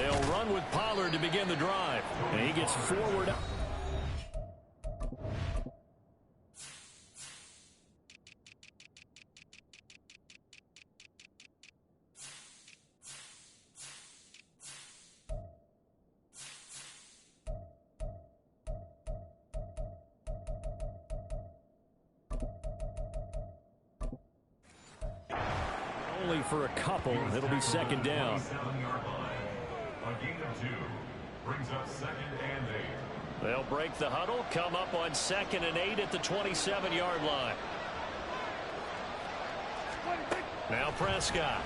They'll run with Pollard to begin the drive. And he gets forward. Only for a couple. It'll be second down. A gain of 2 brings up 2nd and 8. They'll break the huddle, come up on 2nd and 8 at the 27-yard line. Now Prescott.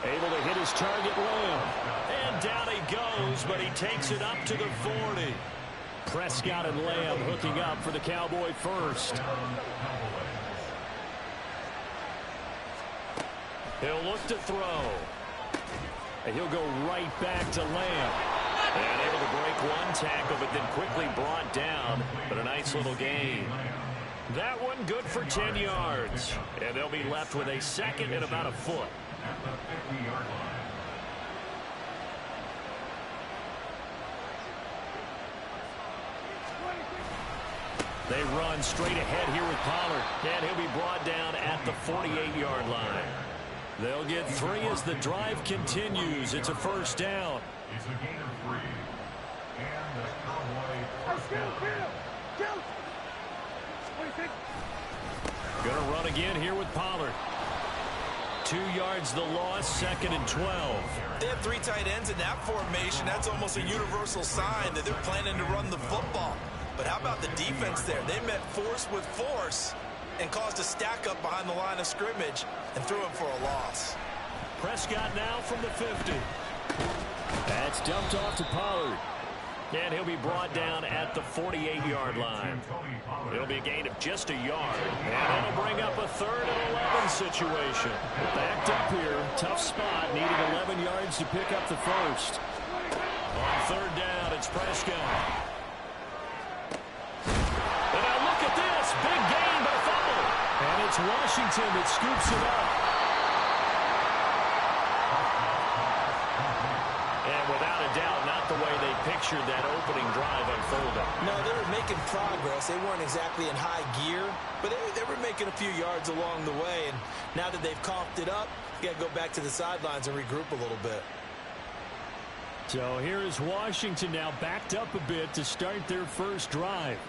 Able to hit his target, Lamb. And down he goes, but he takes it up to the 40. Prescott and Lamb hooking up for the Cowboy first. He'll look to throw. And he'll go right back to Lamb. And able to break one tackle, but then quickly brought down. But a nice little gain. That one good for 10 yards. And they'll be left with a second and about a foot. At the 50-yard line. They run straight ahead here with Pollard. And he'll be brought down at the 48-yard line. They'll get 3 as the drive continues. It's a first down. It's a gain of 3. And the Cowboy first down. Gonna run again here with Pollard. 2 yards the loss, 2nd and 12. They have 3 tight ends in that formation. That's almost a universal sign that they're planning to run the football. But how about the defense there? They met force with force and caused a stack up behind the line of scrimmage and threw him for a loss. Prescott now from the 50. That's dumped off to Pollard. And he'll be brought down at the 48-yard line. It'll be a gain of just a yard. And that'll bring up a 3rd and 11 situation. Backed up here, tough spot, needing 11 yards to pick up the first. On 3rd down, it's Prescott. And now look at this, big gain but a fumble. And it's Washington that scoops it up. And without a doubt, not the way they pictured that opening drive unfolding. No, they were making progress. They weren't exactly in high gear, but they were making a few yards along the way. And now that they've coughed it up, you got to go back to the sidelines and regroup a little bit. So here is Washington now backed up a bit to start their first drive.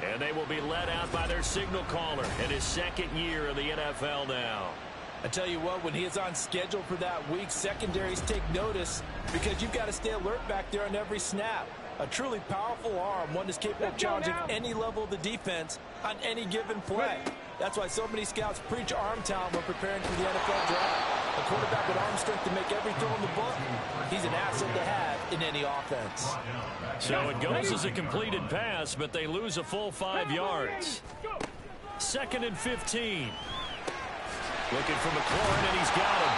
And they will be led out by their signal caller in his 2nd year in the NFL now. I tell you what, when he is on schedule for that week, secondaries take notice because you've got to stay alert back there on every snap. A truly powerful arm, one that's capable of challenging any level of the defense on any given play. That's why so many scouts preach arm talent when preparing for the NFL draft. A quarterback with arm strength to make every throw in the book, he's an asset to have in any offense. So it goes as a completed pass, but they lose a full 5 yards. 2nd and 15. Looking for McLaurin, and he's got him.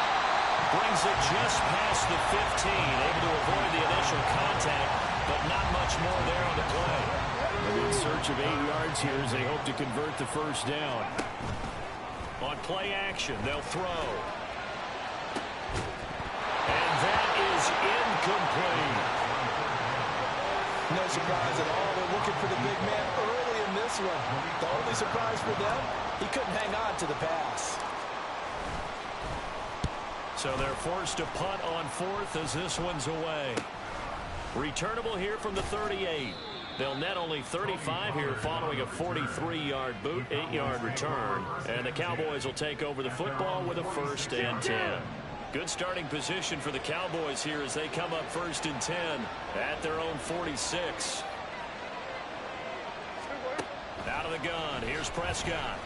Brings it just past the 15, able to avoid the initial contact, but not much more there on the play. In search of 8 yards here as they hope to convert the first down. On play action, they'll throw. And that is incomplete. No surprise at all. They're looking for the big man early in this one. The only surprise for them, he couldn't hang on to the pass. So they're forced to punt on 4th as this one's away. Returnable here from the 38. They'll net only 35 here following a 43-yard boot, 8-yard return. And the Cowboys will take over the football with a 1st and 10. Good starting position for the Cowboys here as they come up 1st and 10 at their own 46. Out of the gun, here's Prescott.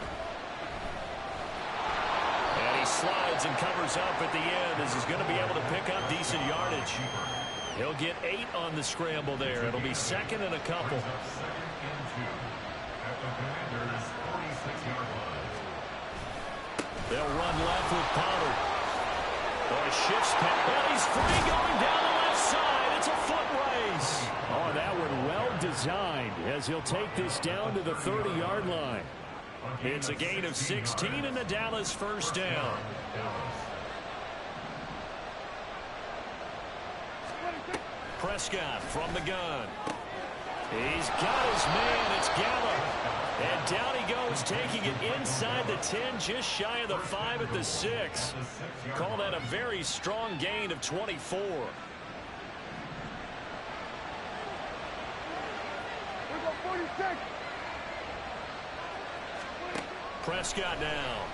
And he slides and covers up at the end as he's going to be able to pick up decent yardage. He'll get 8 on the scramble there. It'll be 2nd and a couple. They'll run left with Pollard. Oh, shifts pass. Well, he's free going down the left side. It's a foot race. Oh, that one well designed as he'll take this down to the 30-yard line. It's a gain of 16 and the Dallas first down. Prescott from the gun. He's got his man. It's Gallup. And down he goes, taking it inside the 10, just shy of the 5 at the 6. Call that a very strong gain of 24. Prescott now.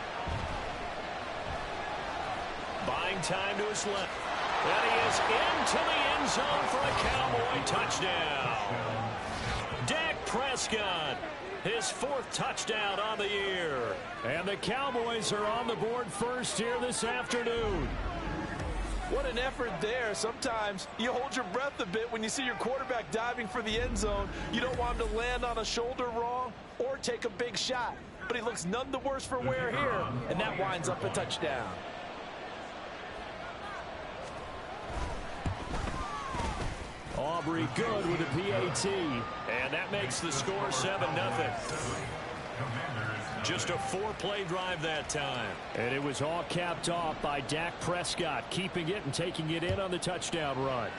Buying time to his left. And he is into the end zone for a Cowboy touchdown. Dak Prescott, his 4th touchdown on the year. And the Cowboys are on the board first here this afternoon. What an effort there. Sometimes you hold your breath a bit when you see your quarterback diving for the end zone. You don't want him to land on a shoulder wrong or take a big shot. But he looks none the worse for wear here, and that winds up a touchdown. Aubrey good with a PAT. And that makes the score 7-0. Just a 4-play drive that time. And it was all capped off by Dak Prescott, keeping it and taking it in on the touchdown run.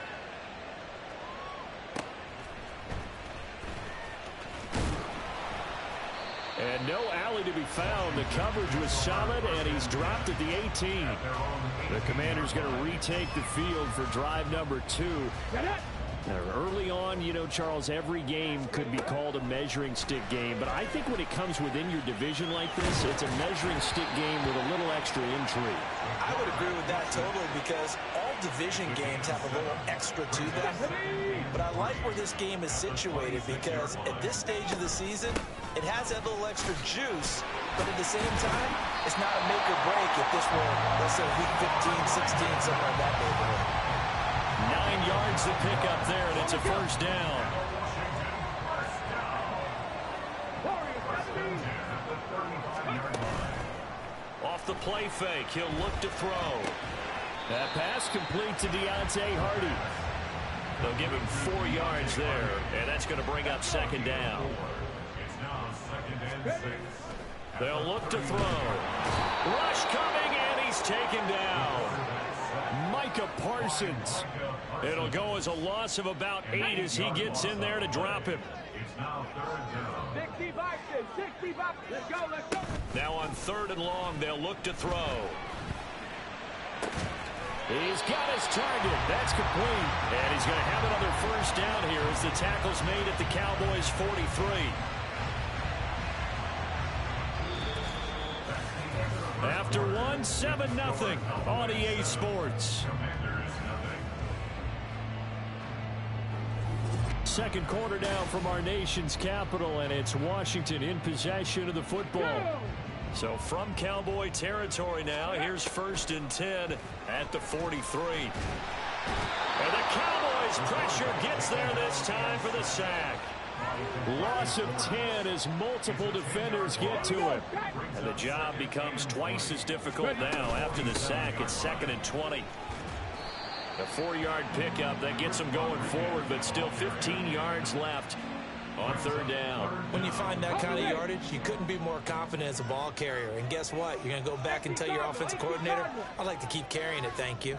And no alley to be found. The coverage was solid, and he's dropped at the 18. The Commander's going to retake the field for drive number 2. Now, early on, you know, Charles, every game could be called a measuring stick game. But I think when it comes within your division like this, it's a measuring stick game with a little extra intrigue. I would agree with that totally because all division games have a little extra to them. But I like where this game is situated because at this stage of the season, it has that little extra juice. But at the same time, it's not a make or break if this were, let's say, week 15, 16, somewhere in that neighborhood. 9 yards to pick up there, and it's a first down. Off the play fake, he'll look to throw. That pass complete to Deontay Hardy. They'll give him 4 yards there, and that's going to bring up second down. They'll look to throw. Rush coming, and he's taken down. Micah Parsons. It'll go as a loss of about 8 as he gets in there to drop him. Now on 3rd and long, they'll look to throw. He's got his target. That's complete. And he's going to have another first down here as the tackle's made at the Cowboys' 43. After 1, 7-0 on EA Sports. Second quarter now from our nation's capital, and it's Washington in possession of the football. So from Cowboy territory now, here's 1st and 10 at the 43. And the Cowboys' pressure gets there this time for the sack. Loss of 10 as multiple defenders get to him. And the job becomes twice as difficult now after the sack. It's 2nd and 20. A 4-yard pickup that gets them going forward, but still 15 yards left on 3rd down. When you find that kind of yardage, you couldn't be more confident as a ball carrier. And guess what? You're going to go back and tell your offensive coordinator, I'd like to keep carrying it, thank you.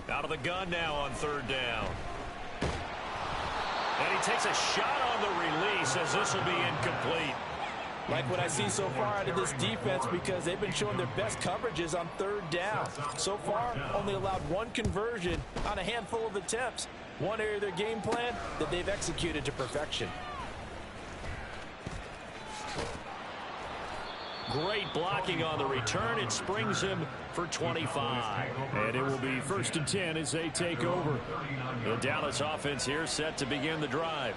Out of the gun now on 3rd down. And he takes a shot on the release as this will be incomplete. Like what I see so far out of this defense because they've been showing their best coverages on 3rd down. So far, only allowed 1 conversion on a handful of attempts. One area of their game plan that they've executed to perfection. Great blocking on the return. It springs him for 25. And it will be 1st and 10 as they take over. The Dallas offense here set to begin the drive.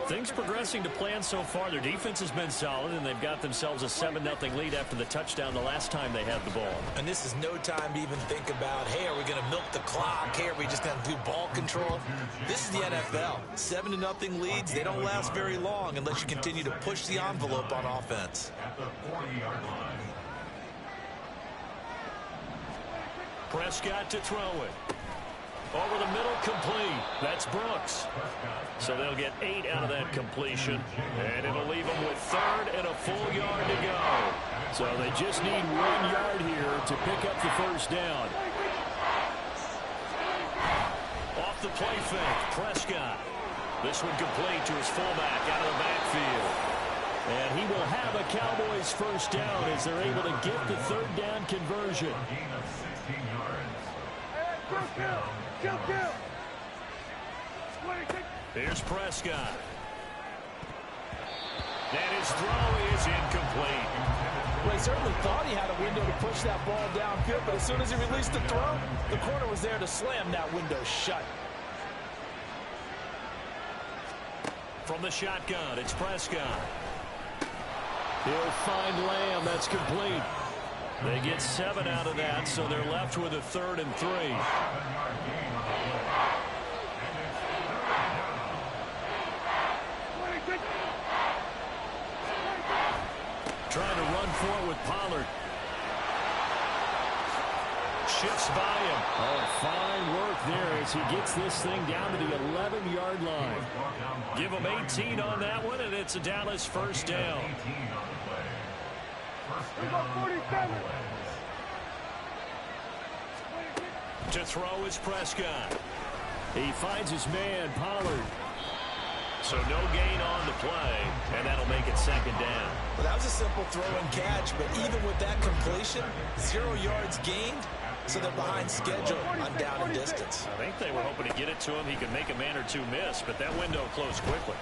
Things progressing to plan so far. Their defense has been solid, and they've got themselves a 7-0 lead after the touchdown the last time they had the ball. And this is no time to even think about, hey, are we going to milk the clock? Hey, are we just going to do ball control? This is the NFL. 7-0 leads, they don't last very long unless you continue to push the envelope on offense. Prescott to throw it. Over the middle, complete. That's Brooks. So they'll get 8 out of that completion. And it'll leave them with 3rd and a full yard to go. So they just need 1 yard here to pick up the first down. play fake. Prescott. This one complete to his fullback out of the backfield. And he will have a Cowboys first down as they're able to get the third down conversion. Gain of 16 yards. Here's Prescott. And his throw is incomplete. Well, he certainly thought he had a window to push that ball downfield, but as soon as he released the throw, the corner was there to slam that window shut. From the shotgun, it's Prescott. He'll find Lamb. That's complete. They get 7 out of that, so they're left with a 3rd and 3. Trying to run for it with Pollard. Shifts by him. Oh, fine work there as he gets this thing down to the 11-yard line. Give him 18 on that one, and it's a Dallas first down. To throw is Prescott. He finds his man, Pollard. So no gain on the play, and that'll make it 2nd down. Well, that was a simple throw and catch, but even with that completion, 0 yards gained, so they're behind schedule on down and distance. I think they were hoping to get it to him. He could make a man or two miss, but that window closed quickly.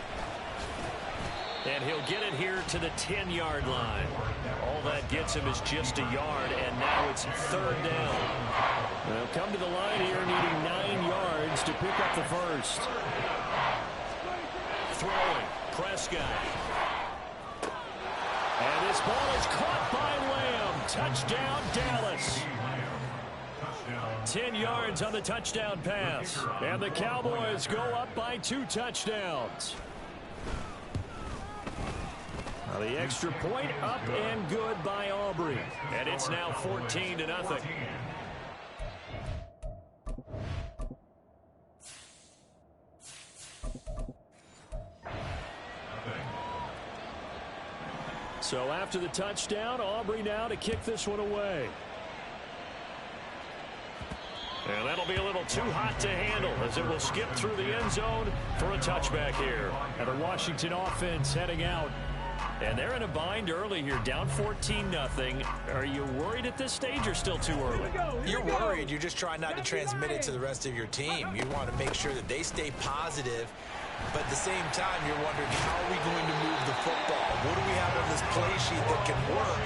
And he'll get it here to the 10-yard line. All that gets him is just a yard, and now it's 3rd down. They'll come to the line here needing 9 yards to pick up the first. Throwing, Prescott. And this ball is caught by Lamb. Touchdown, Dallas. 10 yards on the touchdown pass. And the Cowboys go up by 2 touchdowns. Now the extra point up and good by Aubrey. And it's now 14-0. So after the touchdown, Aubrey now to kick this one away. And that'll be a little too hot to handle as it will skip through the end zone for a touchback here. And the Washington offense heading out. And they're in a bind early here, down 14-0. Are you worried at this stage or still too early? You're worried. You're just trying not to transmit it to the rest of your team. You want to make sure that they stay positive. But at the same time, you're wondering, how are we going to move the football? What do we have on this play sheet that can work?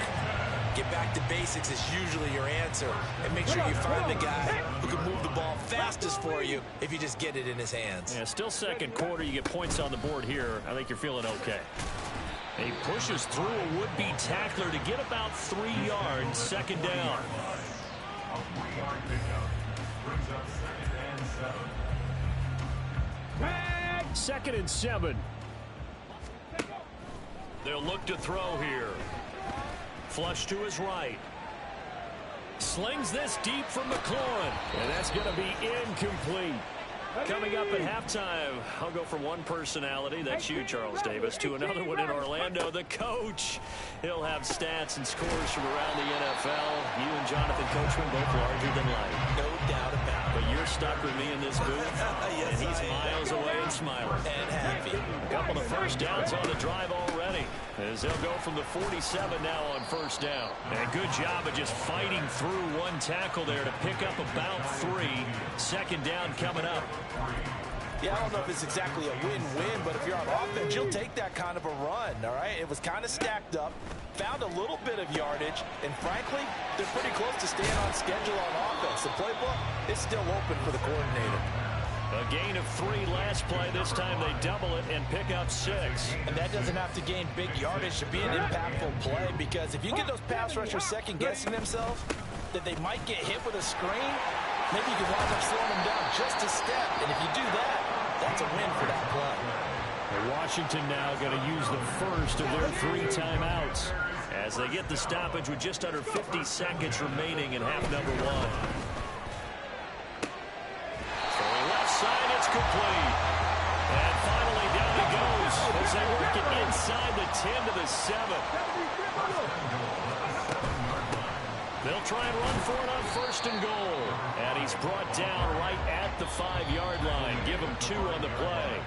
Get back to basics is usually your answer. And make sure you find the guy who can move the ball fastest for you if you just get it in his hands. Yeah, still 2nd quarter. You get points on the board here. I think you're feeling okay. He pushes through a would-be tackler to get about 3 yards. 2nd down. A 3-yard pickup brings up 2nd and 7. 2nd and 7. They'll look to throw here. Flush to his right. Slings this deep from McLaurin. And that's going to be incomplete. Coming up at halftime, I'll go from one personality, that's you, Charles Davis, to another one in Orlando, the coach. He'll have stats and scores from around the NFL. You and Jonathan Coachman both larger than life. No doubt about it. But you're stuck with me in this booth, Yes, and he's miles away and smiling. And happy. A couple of first downs on the drive already, as they'll go from the 47 now on 1st down. And good job of just fighting through one tackle there to pick up about 3. 2nd down coming up. Yeah, I don't know if it's exactly a win-win, but if you're on offense, you'll take that kind of a run, all right? It was kind of stacked up, found a little bit of yardage, and frankly, they're pretty close to staying on schedule on offense. The playbook is still open for the coordinator. A gain of 3 last play. This time they double it and pick up 6. And that doesn't have to gain big yardage to be an impactful play, because if you get those pass rushers second-guessing themselves, that they might get hit with a screen, maybe you can wind up slowing them down just a step. And if you do that, that's a win for that play. Washington now going to use the first of their 3 timeouts as they get the stoppage with just under 50 seconds remaining in half number 1. So left side, it's complete. And finally down he goes as they work it inside the 10 to the 7. They'll try and run for it on 1st and goal. And he's brought down right at the 5-yard line. Give him 2 on the play.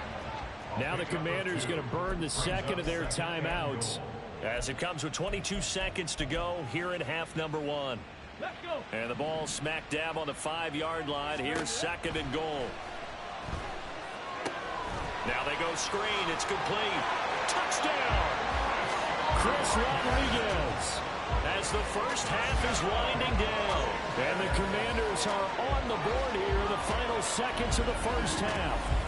Now the Commanders going to burn the second of their timeouts as it comes with 22 seconds to go here in half number 1. And the ball smack dab on the 5-yard line. Here's 2nd and goal. Now they go screen. It's complete. Touchdown! Chris Rodriguez. As the first half is winding down. And the Commanders are on the board here in the final seconds of the first half.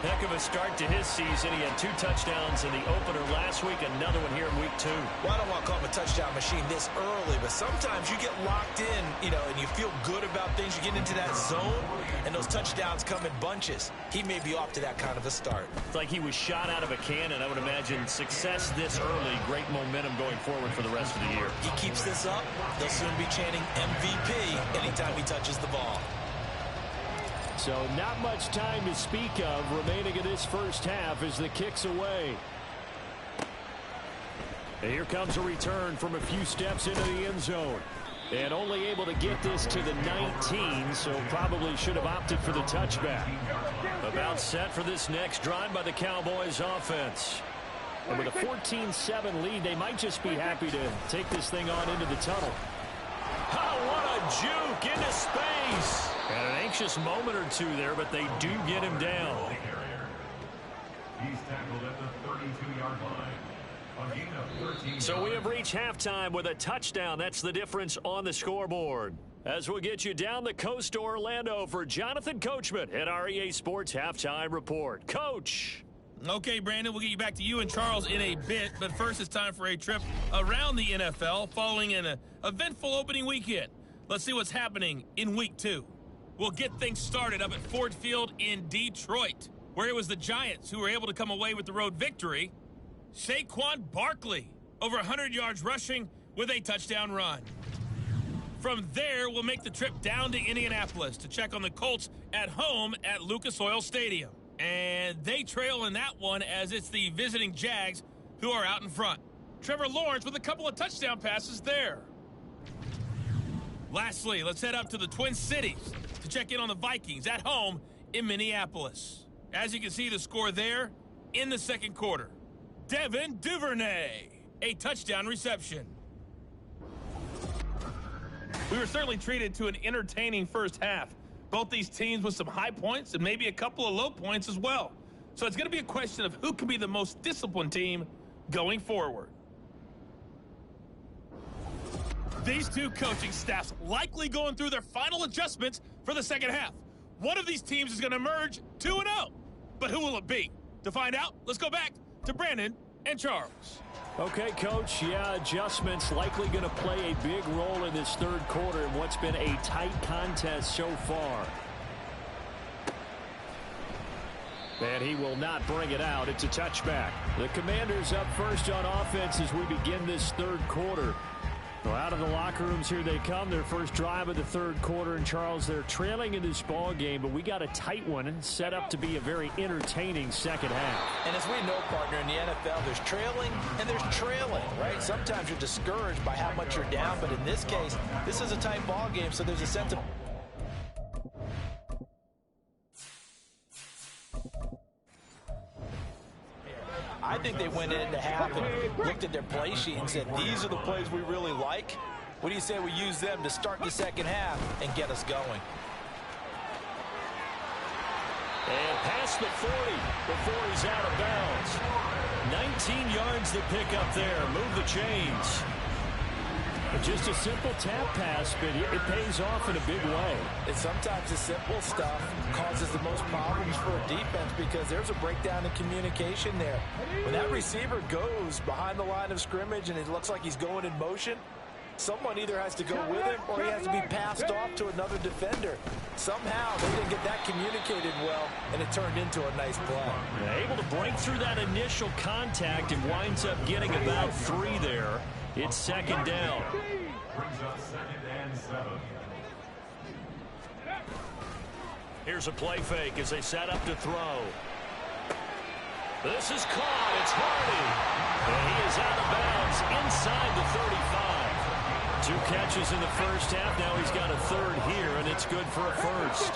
Heck of a start to his season. He had 2 touchdowns in the opener last week, another one here in week 2. Well, I don't want to call him a touchdown machine this early, but sometimes you get locked in, and you feel good about things. You get into that zone, and those touchdowns come in bunches. He may be off to that kind of a start. It's like he was shot out of a cannon. I would imagine success this early, great momentum going forward for the rest of the year. He keeps this up, they'll soon be chanting MVP anytime he touches the ball. So not much time to speak of remaining in this first half as the kick's away. And here comes a return from a few steps into the end zone. And only able to get this to the 19, so probably should have opted for the touchback. About set for this next drive by the Cowboys offense. And with a 14-7 lead, they might just be happy to take this thing on into the tunnel. Oh, what a juke into space. And an anxious moment or two there, but they do get him down. He's tackled at the 32-yard line. A gain of 13. So we have reached halftime with a touchdown. That's the difference on the scoreboard. As we'll get you down the coast to Orlando for Jonathan Coachman at our EA Sports Halftime Report. Coach. Okay, Brandon, we'll get you back to you and Charles in a bit, but first it's time for a trip around the NFL following an eventful opening weekend. Let's see what's happening in Week 2. We'll get things started up at Ford Field in Detroit, where it was the Giants who were able to come away with the road victory. Saquon Barkley, over 100 yards rushing with a touchdown run. From there, we'll make the trip down to Indianapolis to check on the Colts at home at Lucas Oil Stadium. And they trail in that one as it's the visiting Jags who are out in front. Trevor Lawrence with a couple of touchdown passes there. Lastly, let's head up to the Twin Cities to check in on the Vikings at home in Minneapolis. As you can see the score there in the second quarter. Devin Duvernay, a touchdown reception. We were certainly treated to an entertaining first half. Both these teams with some high points and maybe a couple of low points as well. So it's going to be a question of who can be the most disciplined team going forward. These two coaching staffs likely going through their final adjustments for the second half. One of these teams is going to emerge 2-0. But who will it be? To find out, let's go back to Brandon and Charles. Okay, Coach. Yeah, adjustments likely going to play a big role in this third quarter in what's been a tight contest so far. And he will not bring it out. It's a touchback. The Commanders up first on offense as we begin this third quarter. Well, out of the locker rooms here they come. Their first drive of the third quarter. And, Charles, they're trailing in this ball game, but we got a tight one set up to be a very entertaining second half. And as we know, partner, in the NFL, there's trailing and there's trailing, right? Sometimes you're discouraged by how much you're down, but in this case, this is a tight ball game, so there's a sense of... I think they went into half and looked at their play sheet and said, these are the plays we really like. What do you say we use them to start the second half and get us going? And past the 40 before he's out of bounds. 19 yards to pick up there. Move the chains. Just a simple tap pass, but it pays off in a big way. And sometimes the simple stuff causes the most problems for a defense because there's a breakdown in communication there. When that receiver goes behind the line of scrimmage and it looks like he's going in motion, someone either has to go with him or he has to be passed off to another defender. Somehow they didn't get that communicated well, and it turned into a nice play. Able to break through that initial contact and winds up getting about 3 there. It's second down. Brings up 2nd and 7. Here's a play fake as they set up to throw. This is caught. It's Hardy. And he is out of bounds inside the 35. 2 catches in the first half. Now he's got a third here, and it's good for a first.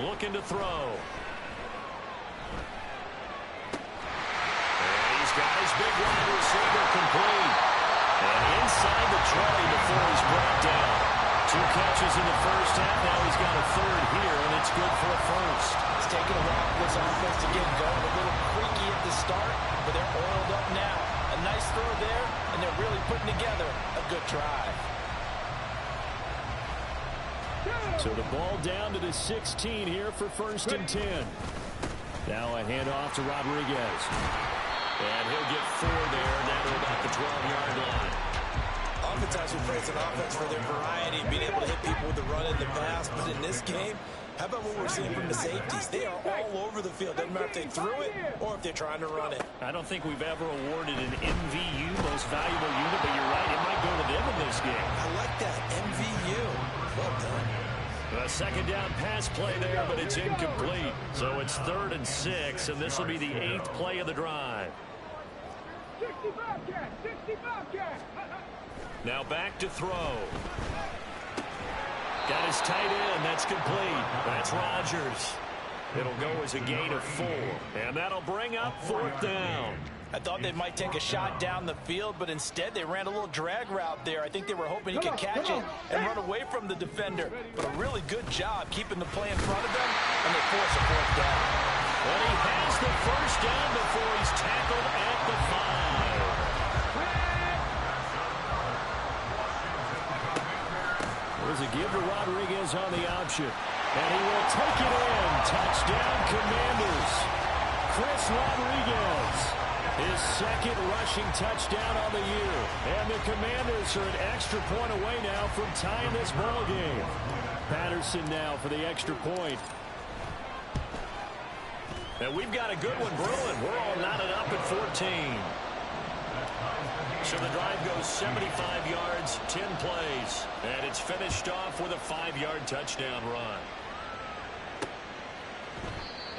Looking to throw. And he's got his big wide receiver complete. And inside the 20 before he's brought down. 2 catches in the first half. Now he's got a third here, and it's good for a first. It's taken a while for this offense to get going. A little creaky at the start, but they're oiled up now. A nice throw there, and they're really putting together a good drive. So the ball down to the 16 here for 1st and 10. Now a handoff to Rodriguez. And he'll get 4 there, down to about the 12-yard line. Oftentimes we praise an offense for their variety, being able to hit people with the run and the pass. But in this game, how about what we're seeing from the safeties? They are all over the field. Doesn't matter if they threw it or if they're trying to run it. I don't think we've ever awarded an MVU, most valuable unit, but you're right, it might go to them in this game. I like that, MVU. Well done. A second down pass play there, but it's incomplete. So it's 3rd and 6, and this will be the 8th play of the drive. Now back to throw. Got his tight end. That's complete. That's Rodgers. It'll go as a gain of 4. And that'll bring up 4th down. I thought they might take a shot down the field, but instead they ran a little drag route there. I think they were hoping he could catch it and run away from the defender. But a really good job keeping the play in front of them, and they force a 4th down. And he has the first down before he's tackled at the 5. There's a give to Rodriguez on the option. And he will take it in. Touchdown, Commanders. Chris Rodriguez. His 2nd rushing touchdown on the year. And the Commanders are an extra point away now from tying this ball game. Patterson now for the extra point. And we've got a good one brewing. We're all knotted up at 14. So the drive goes 75 yards, 10 plays. And it's finished off with a 5-yard touchdown run.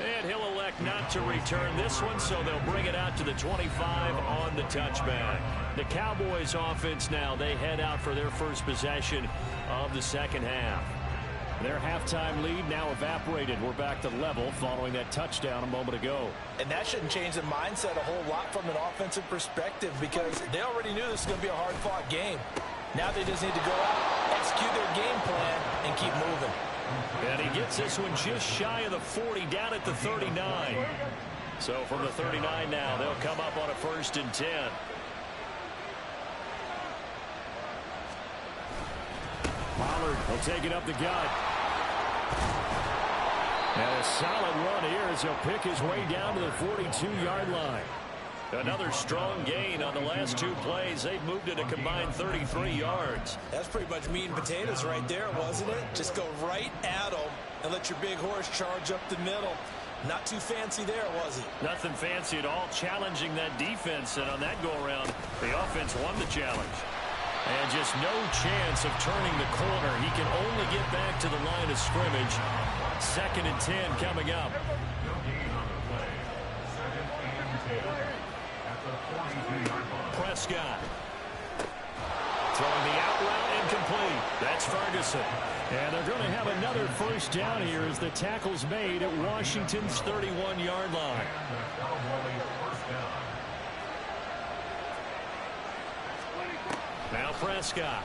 And he'll elect not to return this one, so they'll bring it out to the 25 on the touchback. The Cowboys offense now, they head out for their first possession of the second half. Their halftime lead now evaporated. We're back to level following that touchdown a moment ago. And that shouldn't change the mindset a whole lot from an offensive perspective, because they already knew this was going to be a hard-fought game. Now they just need to go out, execute their game plan, and keep moving. And he gets this one just shy of the 40, down at the 39. So from the 39 now, they'll come up on a 1st and 10. Pollard will take it up the gut. And a solid run here as he'll pick his way down to the 42-yard line. Another strong gain on the last 2 plays. They've moved it a combined 33 yards. That's pretty much meat and potatoes right there, wasn't it? Just go right at them and let your big horse charge up the middle. Not too fancy there, was he? Nothing fancy at all, challenging that defense. And on that go-around, the offense won the challenge. And just no chance of turning the corner. He can only get back to the line of scrimmage. 2nd and 10 coming up. Prescott. Throwing the out route incomplete. That's Ferguson. And they're going to have another 1st down here as the tackle's made at Washington's 31-yard line. Now Prescott.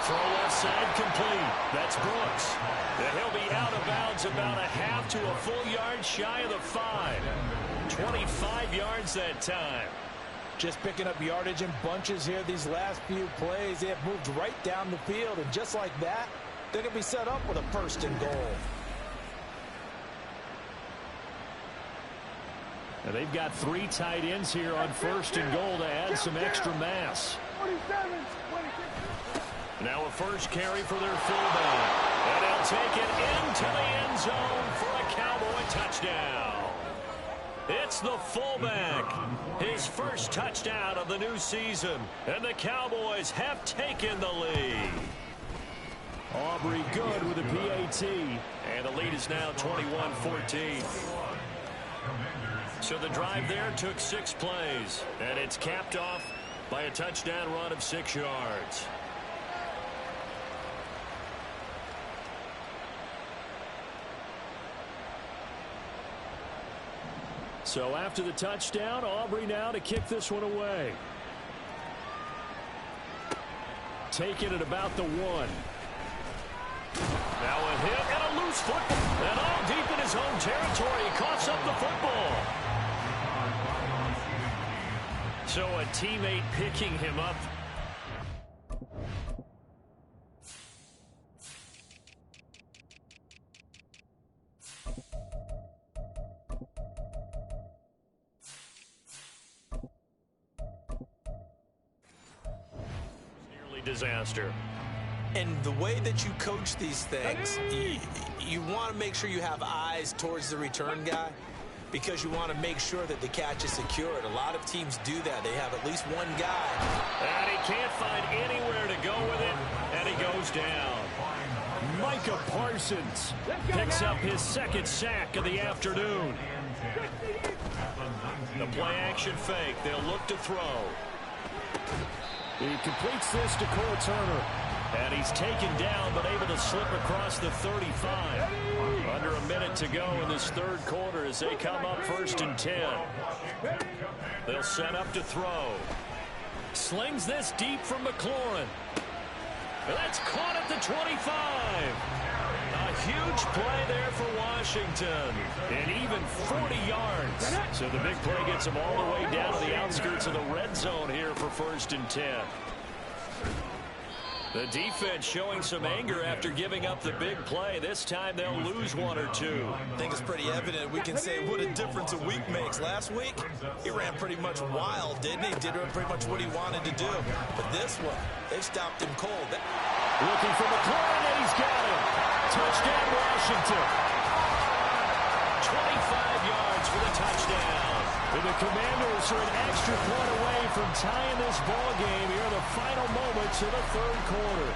Throw left side complete. That's Brooks. And he'll be out of bounds about a half to a full yard shy of the 5. 25 yards that time. Just picking up yardage in bunches here these last few plays. They have moved right down the field, and just like that, they're going to be set up with a 1st and goal. And they've got 3 tight ends here on 1st and goal to add some extra mass. Now a first carry for their fullback. And they'll take it into the end zone for a Cowboy touchdown. It's the fullback. His first touchdown of the new season. And the Cowboys have taken the lead. Aubrey good with a PAT. And the lead is now 21-14. So the drive there took 6 plays. And it's capped off by a touchdown run of 6 yards. So after the touchdown, Aubrey now to kick this one away. Taking it about the 1. Now a hit and a loose football. And all deep in his own territory. He coughs up the football. So a teammate picking him up. Nearly disaster. And the way that you coach these things, you want to make sure you have eyes towards the return guy because you want to make sure that the catch is secured. A lot of teams do that. They have at least one guy. And he can't find anywhere to go with it, and he goes down. Micah Parsons picks up his 2nd sack of the afternoon. The play-action fake. They'll look to throw. He completes this to Cole Turner. And he's taken down, but able to slip across the 35. Under a minute to go in this 3rd quarter as they come up 1st and 10. They'll set up to throw. Slings this deep from McLaurin. And that's caught at the 25. A huge play there for Washington. And even 40 yards. So the big play gets them all the way down to the outskirts of the red zone here for 1st and 10. The defense showing some anger after giving up the big play. This time they'll lose 1 or 2. I think it's pretty evident. We can say what a difference a week makes. Last week, he ran pretty much wild, didn't he? Did pretty much what he wanted to do. But this one, they stopped him cold. Looking for McLaurin, and he's got him. Touchdown, Washington. 25 yards for the touchdown. And the Commanders are an extra point away from tying this ball game here in the final moments of the 3rd quarter.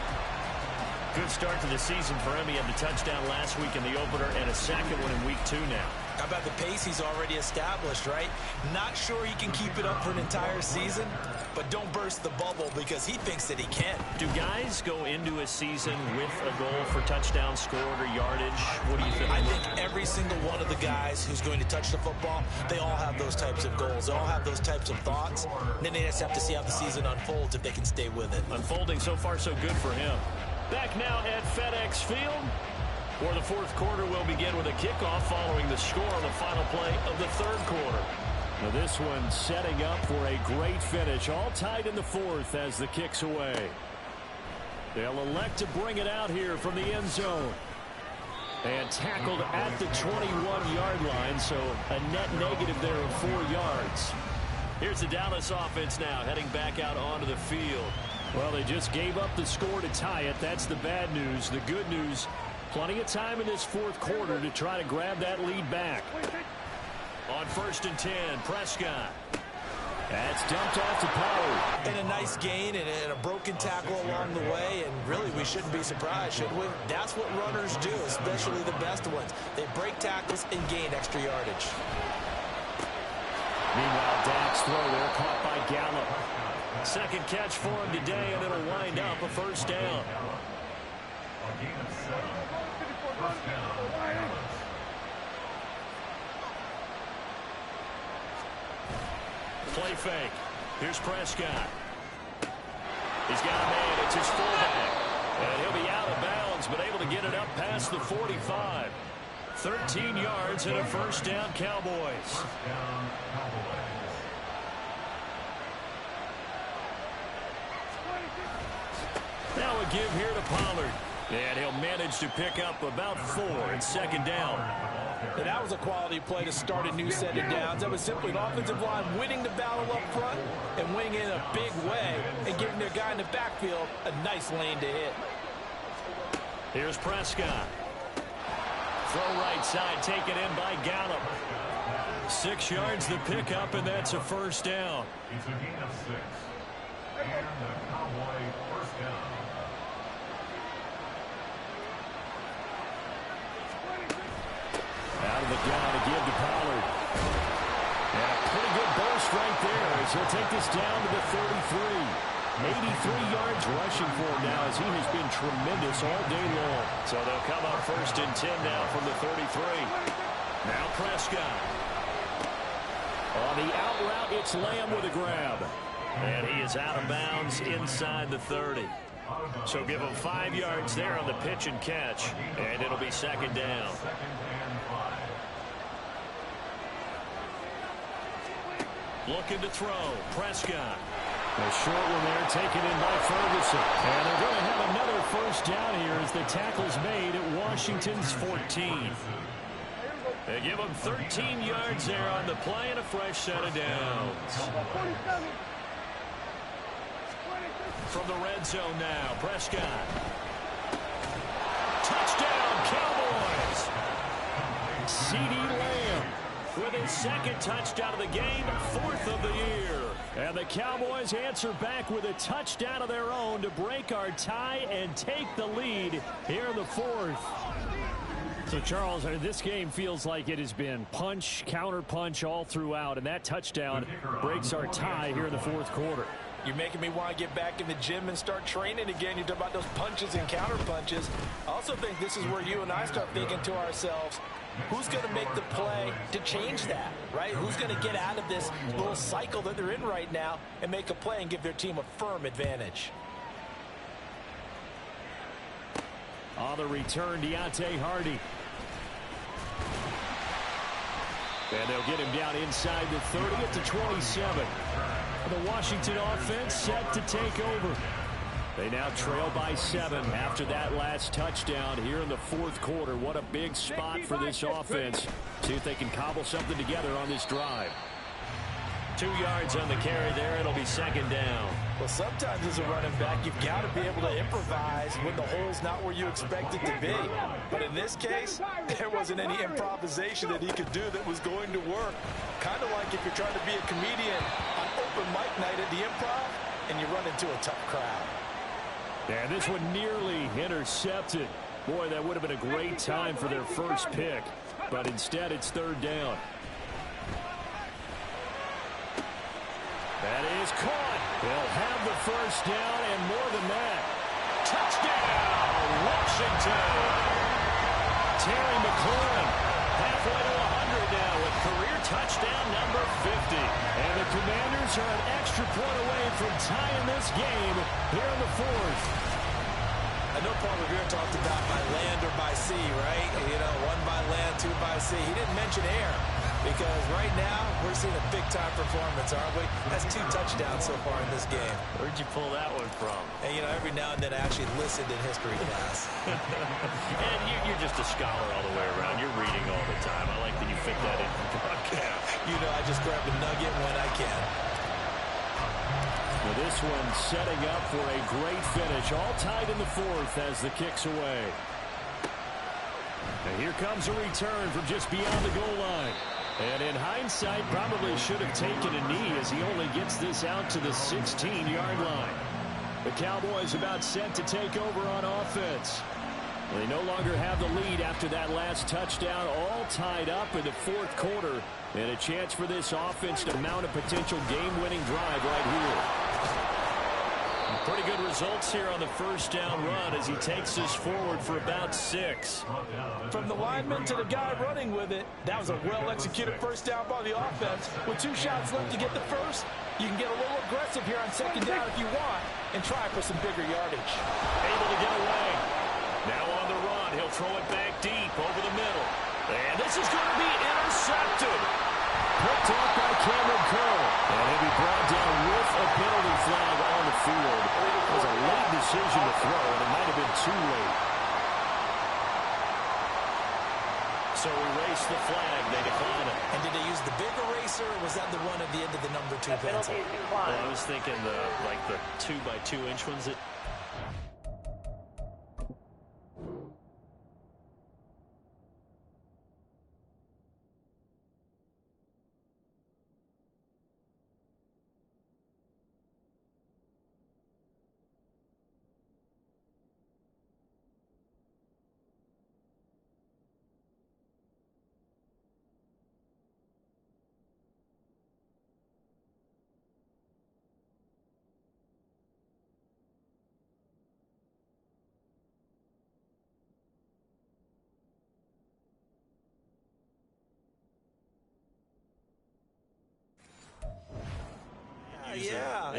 Good start to the season for him. He had the touchdown last week in the opener and a 2nd one in week 2 now. How about the pace he's already established, right? Not sure he can keep it up for an entire season, but don't burst the bubble because he thinks that he can. Do guys go into a season with a goal for touchdown scored or yardage? What do you think? I think every single one of the guys who's going to touch the football, they all have those types of goals. They all have those types of thoughts. And then they just have to see how the season unfolds if they can stay with it. Unfolding so far so good for him. Back now at FedEx Field, where the 4th quarter will begin with a kickoff following the score on the final play of the 3rd quarter. Now this one setting up for a great finish, all tied in the 4th as the kick's away. They'll elect to bring it out here from the end zone. And tackled at the 21-yard line, so a net negative there of 4 yards. Here's the Dallas offense now, heading back out onto the field. Well, they just gave up the score to tie it. That's the bad news. The good news, plenty of time in this 4th quarter to try to grab that lead back. On 1st and 10, Prescott. That's dumped off to Pollard. And a nice gain and a broken tackle along the way, and really we shouldn't be surprised, should we? That's what runners do, especially the best ones. They break tackles and gain extra yardage. Meanwhile, Dak's throw there caught by Gallup. 2nd catch for him today, and it'll wind up a 1st down. Play fake. Here's Prescott. He's got a man. It's his fullback. And he'll be out of bounds, but able to get it up past the 45. 13 yards and a 1st down, Cowboys. Now a give here to Pollard. And he'll manage to pick up about 4 and 2nd down. And that was a quality play to start a new set of downs. That was simply an offensive line winning the battle up front and winning in a big way and giving their guy in the backfield a nice lane to hit. Here's Prescott. Throw right side, taken in by Gallup. 6 yards the pickup, and that's a 1st down. It's a gain of 6. And the Cowboy 1st down. Out of the gun to give to Pollard. And a pretty good burst strength there as he'll take this down to the 33. 83 yards rushing for him now as he has been tremendous all day long. So they'll come up 1st and 10 now from the 33. Now Prescott. On the out route, it's Lamb with a grab. And he is out of bounds inside the 30. So give him 5 yards there on the pitch and catch. And it'll be 2nd down. Looking to throw. Prescott. A short one there taken in by Ferguson. And they're going to have another 1st down here as the tackle's made at Washington's 14. They give him 13 yards there on the play and a fresh set of downs. From the red zone now, Prescott. Touchdown, Cowboys! CeeDee Lamb with his 2nd touchdown of the game, 4th of the year. And the Cowboys answer back with a touchdown of their own to break our tie and take the lead here in the 4th. So, Charles, this game feels like it has been punch, counter punch all throughout, and that touchdown breaks our tie here in the 4th quarter. You're making me want to get back in the gym and start training again. You talk about those punches and counter punches. I also think this is where you and I start thinking to ourselves, who's going to make the play to change that, right? Who's going to get out of this little cycle that they're in right now and make a play and give their team a firm advantage? On the return, Deontay Hardy. And they'll get him down inside the 30 at the 27. The Washington offense set to take over. They now trail by 7 after that last touchdown here in the 4th quarter. What a big spot for this offense. See if they can cobble something together on this drive. 2 yards on the carry there. It'll be 2nd down. Well, sometimes as a running back, you've got to be able to improvise when the hole's not where you expect it to be. But in this case, there wasn't any improvisation that he could do that was going to work. Kind of like if you're trying to be a comedian on open mic night at the Improv and you run into a tough crowd. And this one nearly intercepted. Boy, that would have been a great time for their first pick. But instead, it's 3rd down. That is caught. They'll have the 1st down and more than that. Touchdown, Washington. Terry McLaurin halfway to 100 now with career touchdown number 50. And the Commanders are an extra point away from tying this game here in the 4th. I know Paul Revere talked about by land or by sea, right? You know, 1 by land, 2 by sea. He didn't mention air because right now we're seeing a big-time performance, aren't we? That's 2 touchdowns so far in this game. Where'd you pull that one from? And, you know, every now and then I actually listened in history class. And you're just a scholar all the way around. You're reading all the time. I like that you fit that in the broadcast. You know, I just grab a nugget when I can. Well, this one setting up for a great finish. All tied in the 4th as the kick's away. And here comes a return from just beyond the goal line. And in hindsight, probably should have taken a knee as he only gets this out to the 16-yard line. The Cowboys about set to take over on offense. They no longer have the lead after that last touchdown, all tied up in the 4th quarter. And a chance for this offense to mount a potential game-winning drive right here. Pretty good results here on the 1st down run as he takes us forward for about 6. From the lineman to the guy running with it, that was a well-executed 1st down by the offense. With 2 shots left to get the 1st, you can get a little aggressive here on 2nd down if you want and try for some bigger yardage. Able to get away. Now on the run, he'll throw it back deep over the middle. And this is going to be intercepted. Picked off by Cameron Cole. And he'll be brought down with a penalty flag on the field. It was a late decision to throw, and it might have been too late. So erase the flag. They decline it. And did they use the big eraser, or was that the one at the end of the number 2 pencil? Well, I was thinking the 2-by-2-inch ones that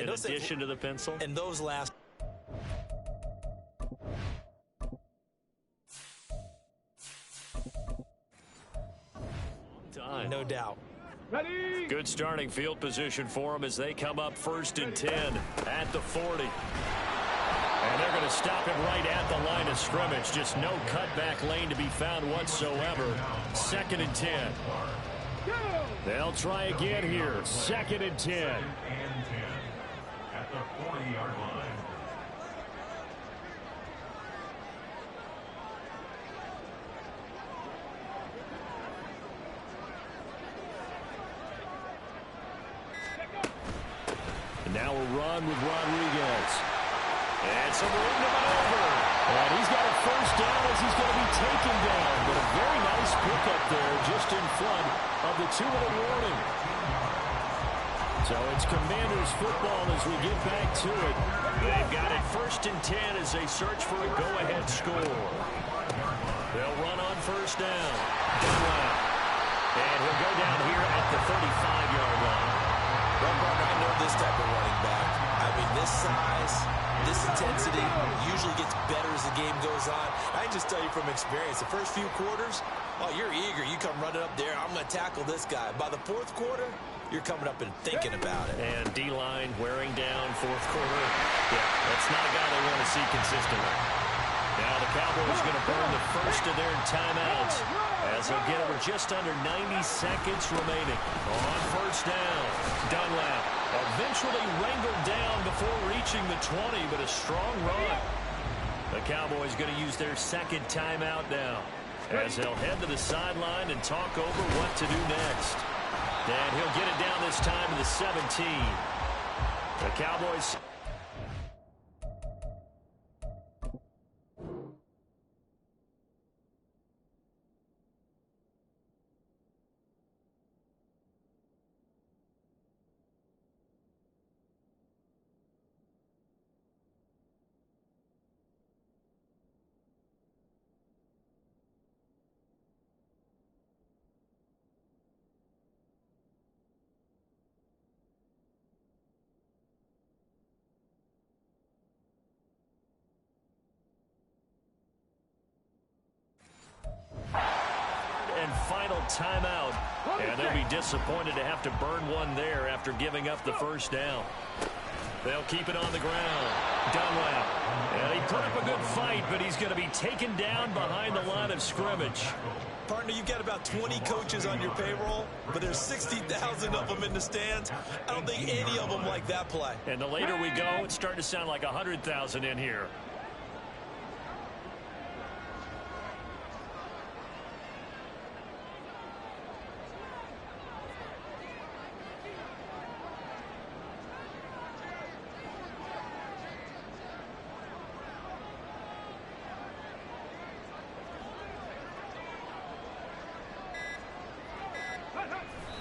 in addition to the pencil. And those last... Time. No doubt. Ready? Good starting field position for them as they come up 1st and 10 at the 40. And they're going to stop him right at the line of scrimmage. Just no cutback lane to be found whatsoever. 2nd and 10. They'll try again here. 2nd and 10. At the 40-yard line. Now a run with Rodriguez. And some room to maneuver. And he's got a 1st down as he's going to be taken down. But a very nice pickup there just in front of the 2-minute warning. So it's Commanders football as we get back to it. They've got it 1st and 10 as they search for a go-ahead score. They'll run on 1st down. And he'll go down here at the 35-yard line. Well, partner, I know this type of running back. I mean, this size, this intensity usually gets better as the game goes on. I can just tell you from experience, the first few quarters, oh, you're eager. You come running up there, I'm going to tackle this guy. By the 4th quarter, you're coming up and thinking about it. And D-line wearing down 4th quarter. Yeah, that's not a guy they want to see consistently. Now the Cowboys going to burn the first of their timeouts as they'll get over just under 90 seconds remaining. On 1st down, Dunlap eventually wrangled down before reaching the 20, but a strong run. The Cowboys going to use their 2nd timeout now as they'll head to the sideline and talk over what to do next. And he'll get it down this time to the 17. The Cowboys... final timeout, and they'll be disappointed to have to burn one there after giving up the 1st down. They'll keep it on the ground. Dunlap, and he put up a good fight, but he's going to be taken down behind the line of scrimmage. Partner, you've got about 20 coaches on your payroll, but there's 60,000 of them in the stands. I don't think any of them like that play. And the later we go, it's starting to sound like 100,000 in here.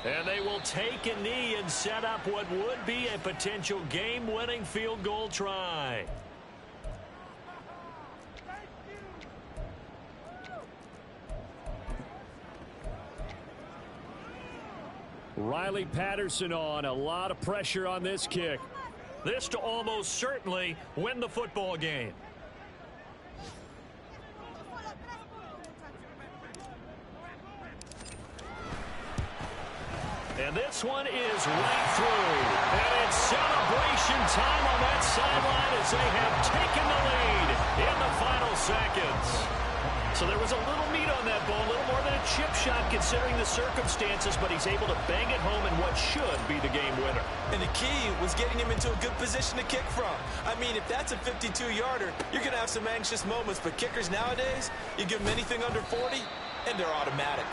And they will take a knee and set up what would be a potential game-winning field goal try. Riley Patterson on. A lot of pressure on this kick. This to almost certainly win the football game. And this one is right through. And it's celebration time on that sideline as they have taken the lead in the final seconds. So there was a little meat on that ball, a little more than a chip shot considering the circumstances, but he's able to bang it home in what should be the game winner. And the key was getting him into a good position to kick from. I mean, if that's a 52-yarder, you're going to have some anxious moments, but kickers nowadays, you give them anything under 40, and they're automatic.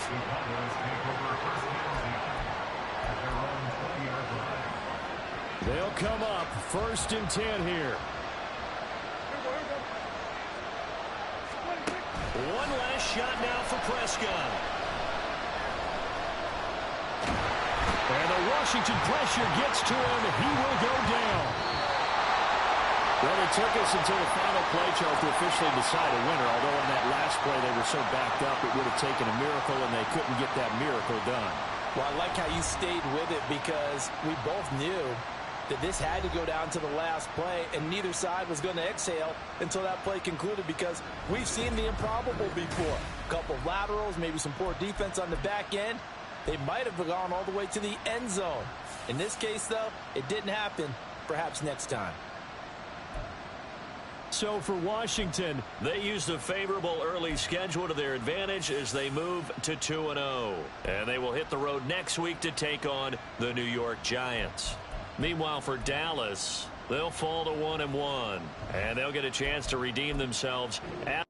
They'll come up 1st and 10 here. One last shot now for Prescott. And the Washington pressure gets to him. He will go down. Well, it took us until the final play chart to officially decide a winner, although on that last play they were so backed up it would have taken a miracle, and they couldn't get that miracle done. Well, I like how you stayed with it because we both knew that this had to go down to the last play, and neither side was going to exhale until that play concluded, because we've seen the improbable before. A couple of laterals, maybe some poor defense on the back end. They might have gone all the way to the end zone. In this case, though, it didn't happen. Perhaps next time. So for Washington, they used a favorable early schedule to their advantage as they move to 2-0. And they will hit the road next week to take on the New York Giants. Meanwhile, for Dallas, they'll fall to 1-1. And they'll get a chance to redeem themselves at